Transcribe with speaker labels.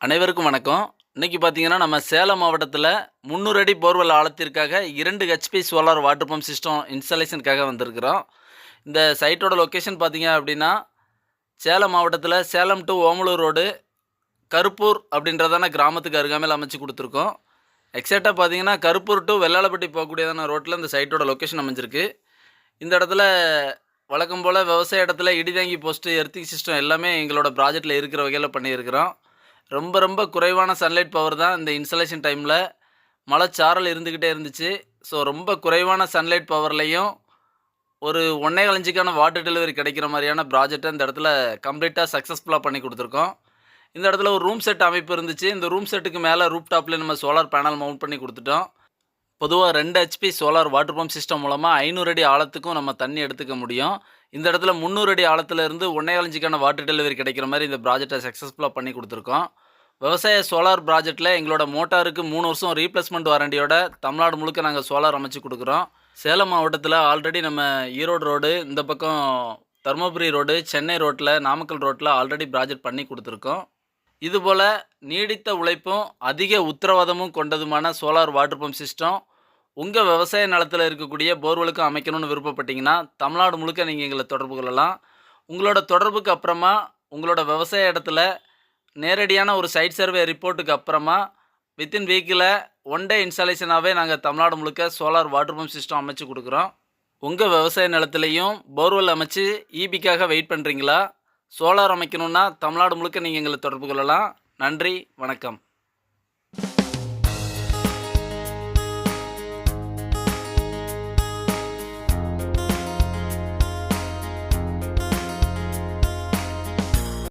Speaker 1: அனைவருக்கும் வணக்கம். இன்னைக்கு பார்த்தீங்கன்னா, நம்ம சேலம் மாவட்டத்தில 300 அடி போர்வெல் ஆழத்திற்காக 2 HP solar water pump system இன்ஸ்டாலேஷனுக்காக வந்திருக்கிறோம். இந்த சைட்டோட லொக்கேஷன் பார்த்தீங்க அப்படின்னா, சேலம் மாவட்டத்தில சேலம் டூ ஓமலூர் ரோடு, கருப்பூர் அப்படின்றதான கிராமத்துக்கு அருகாமையில அமைச்சு குடுத்துருக்கோம். எக்ஸாக்ட்டா பார்த்தீங்கன்னா, கருப்பூர் டூ வெள்ளாளப்பட்டி போகக்கூடியதான ரோட்ல இந்த சைட்டோட லொக்கேஷன் அமைஞ்சிருக்கு. இந்த இடத்துல வழக்கம் போல விவசாய இடத்துல இடிதாங்கி போஸ்ட்டு, எர்த்திங் சிஸ்டம் எல்லாமே எங்களோட ப்ராஜெக்ட்ல இருக்கிற வகையில பண்ணியிருக்கிறோம். ரொம்ப ரொம்ப குறைவான சன்லைட் பவர் தான் இந்த இன்ஸ்டாலேஷன் டைமில் மழைச்சாரல் இருந்துக்கிட்டே இருந்துச்சு. ஸோ ரொம்ப குறைவான சன்லைட் பவர்லையும் ஒரு 1 1/4 இன்ச்சுக்கான வாட்டர் டெலிவரி கிடைக்கிற மாதிரியான ப்ராஜெக்டை இந்த இடத்துல கம்ப்ளீட்டாக சக்ஸஸ்ஃபுல்லாக பண்ணி கொடுத்துருக்கோம். இந்த இடத்துல ஒரு ரூம் செட் அமைப்பு இருந்துச்சு. இந்த ரூம் செட்டுக்கு மேலே ரூப் டாப்பில் நம்ம சோலார் பேனல் மவுண்ட் பண்ணி கொடுத்துட்டோம். பொதுவாக 2 HP solar water pump system மூலமாக 500 அடி ஆழத்துக்கும் நம்ம தண்ணி எடுத்துக்க முடியும். இந்த இடத்துல 300 அடி ஆழத்துலேருந்து 1 1/4 இன்ச்சுக்கான வாட்டர் டெலிவரி கிடைக்கிற மாதிரி இந்த ப்ராஜெக்டை சக்ஸஸ்ஃபுல்லாக பண்ணி கொடுத்துருக்கோம். விவசாய சோலார் ப்ராஜெக்ட்டில் எங்களோட மோட்டாருக்கு 3 வருஷம் ரீப்ளேஸ்மெண்ட் வாரண்டியோட தமிழ்நாடு முழுக்க நாங்கள் சோலார் அமைச்சு கொடுக்குறோம். சேலம் மாவட்டத்தில் ஆல்ரெடி நம்ம ஈரோடு ரோடு, இந்த பக்கம் தருமபுரி ரோடு, சென்னை ரோட்டில், நாமக்கல் ரோட்டில் ஆல்ரெடி ப்ராஜெக்ட் பண்ணி கொடுத்துருக்கோம். இதுபோல் நீடித்த உழைப்பும் அதிக உத்தரவாதமும் கொண்டதுமான சோலார் வாட்டர் பம்ப் சிஸ்டம் உங்கள் விவசாய நிலத்தில் இருக்கக்கூடிய போர்வெலுக்கும் அமைக்கணும்னு விருப்பப்பட்டீங்கன்னா தமிழ்நாடு முழுக்க நீங்கள் எங்களை தொடர்பு கொள்ளலாம். உங்களோட தொடர்புக்கு அப்புறமா உங்களோட விவசாய இடத்துல நேரடியான ஒரு சைட் சர்வே ரிப்போர்ட்டுக்கு அப்புறமா வித்தின் வீக்கில் 1 டே இன்ஸ்டாலேஷனாகவே நாங்கள் தமிழ்நாடு முழுக்க சோலார் வாட்டர் பம்ப் சிஸ்டம் அமைச்சு கொடுக்குறோம். உங்கள் விவசாய நிலத்துலையும் போர்வெல் அமைச்சு ஈபிக்காக வெயிட் பண்ணுறீங்களா? சோலார் அமைக்கணுன்னா தமிழ்நாடு முழுக்க நீங்கள் எங்களை தொடர்பு கொள்ளலாம். நன்றி, வணக்கம்.